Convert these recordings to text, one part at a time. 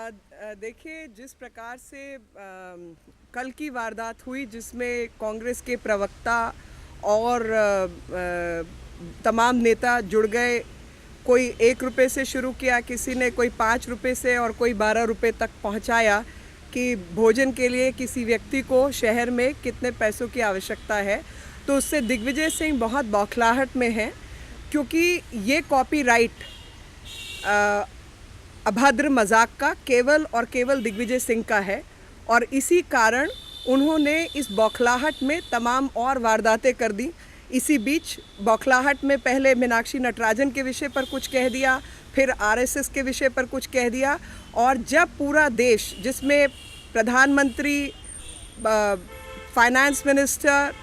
देखिए, जिस प्रकार से कल की वारदात हुई जिसमें कांग्रेस के प्रवक्ता और तमाम नेता जुड़ गए, कोई 1 रुपये से शुरू किया, किसी ने कोई 5 रुपये से और कोई 12 रुपये तक पहुंचाया कि भोजन के लिए किसी व्यक्ति को शहर में कितने पैसों की आवश्यकता है। तो उससे दिग्विजय सिंह बहुत बौखलाहट में हैं, क्योंकि ये कॉपीराइट अभद्र मजाक का केवल और केवल दिग्विजय सिंह का है, और इसी कारण उन्होंने इस बौखलाहट में तमाम और वारदातें कर दी। इसी बीच बौखलाहट में पहले मीनाक्षी नटराजन के विषय पर कुछ कह दिया, फिर आरएसएस के विषय पर कुछ कह दिया, और जब पूरा देश, जिसमें प्रधानमंत्री, फाइनेंस मिनिस्टर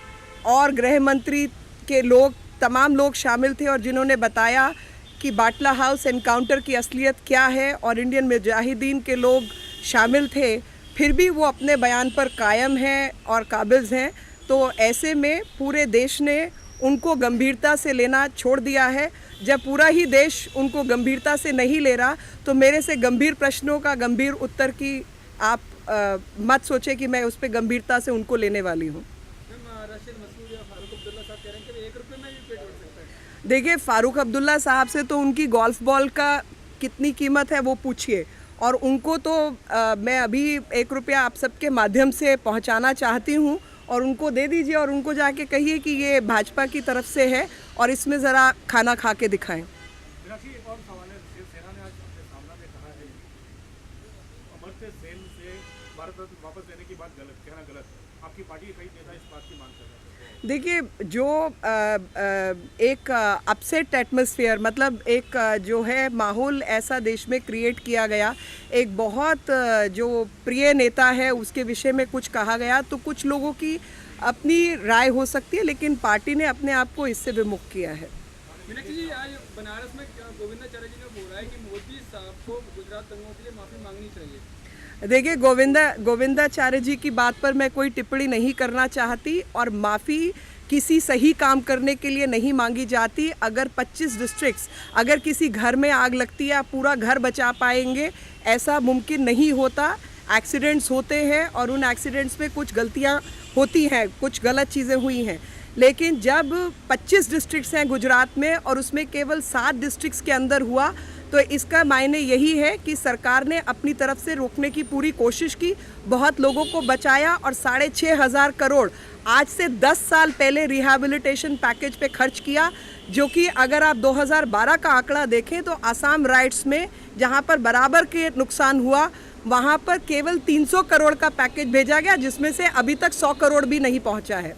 और गृह मंत्री के लोग, तमाम लोग शामिल थे, और जिन्होंने बताया कि बाटला हाउस एनकाउंटर की असलियत क्या है और इंडियन मुजाहिदीन के लोग शामिल थे, फिर भी वो अपने बयान पर कायम हैं और काबिज हैं। तो ऐसे में पूरे देश ने उनको गंभीरता से लेना छोड़ दिया है। जब पूरा ही देश उनको गंभीरता से नहीं ले रहा, तो मेरे से गंभीर प्रश्नों का गंभीर उत्तर की आप मत सोचें कि मैं उस पर गंभीरता से उनको लेने वाली हूँ। देखिए, फ़ारूक अब्दुल्ला साहब से तो उनकी गोल्फ बॉल का कितनी कीमत है वो पूछिए, और उनको तो मैं अभी 1 रुपया आप सबके माध्यम से पहुंचाना चाहती हूं, और उनको दे दीजिए और उनको जाके कहिए कि ये भाजपा की तरफ से है और इसमें ज़रा खाना खा के दिखाएं। वापस लेने की बात गलत, कहना गलत। आपकी पार्टी के कई नेता इस बात की मांग कर रहे हैं। देखिए, जो एक अपसेट एटमॉस्फेयर, मतलब एक जो है माहौल ऐसा देश में क्रिएट किया गया, एक बहुत जो प्रिय नेता है उसके विषय में कुछ कहा गया, तो कुछ लोगों की अपनी राय हो सकती है, लेकिन पार्टी ने अपने आप को इससे विमुख किया है। मीनाक्षी जी, आज बनारस में गोविंदाचार्य जी ने बोला है कि मोदी साहब को गुजरात दंगों के लिए माफ़ी मांगनी चाहिए। देखिए, गोविंदाचार्य जी की बात पर मैं कोई टिप्पणी नहीं करना चाहती, और माफ़ी किसी सही काम करने के लिए नहीं मांगी जाती। अगर 25 डिस्ट्रिक्ट्स, अगर किसी घर में आग लगती है, पूरा घर बचा पाएंगे, ऐसा मुमकिन नहीं होता। एक्सीडेंट्स होते हैं और उन एक्सीडेंट्स में कुछ गलतियां होती हैं, कुछ गलत चीज़ें हुई हैं, लेकिन जब 25 डिस्ट्रिक्ट्स हैं गुजरात में और उसमें केवल 7 डिस्ट्रिक्ट्स के अंदर हुआ, तो इसका मायने यही है कि सरकार ने अपनी तरफ से रोकने की पूरी कोशिश की, बहुत लोगों को बचाया, और 6,500 करोड़ आज से 10 साल पहले रिहैबिलिटेशन पैकेज पे खर्च किया, जो कि अगर आप 2012 का आंकड़ा देखें तो आसाम राइट्स में, जहां पर बराबर के नुकसान हुआ, वहां पर केवल 300 करोड़ का पैकेज भेजा गया, जिसमें से अभी तक 100 करोड़ भी नहीं पहुंचा है।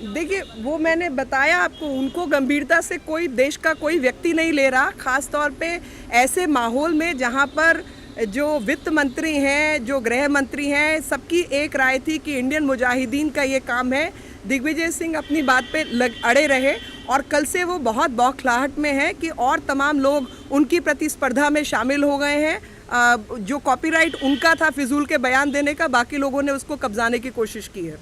देखिए, वो मैंने बताया आपको, उनको गंभीरता से कोई देश का कोई व्यक्ति नहीं ले रहा, ख़ास तौर पे ऐसे माहौल में जहां पर जो वित्त मंत्री हैं, जो गृह मंत्री हैं, सबकी एक राय थी कि इंडियन मुजाहिदीन का ये काम है। दिग्विजय सिंह अपनी बात पे अड़े रहे, और कल से वो बहुत बौखलाहट में है कि और तमाम लोग उनकी प्रतिस्पर्धा में शामिल हो गए हैं। जो कॉपीराइट उनका था फिजूल के बयान देने का, बाकी लोगों ने उसको कब्जाने की कोशिश की है।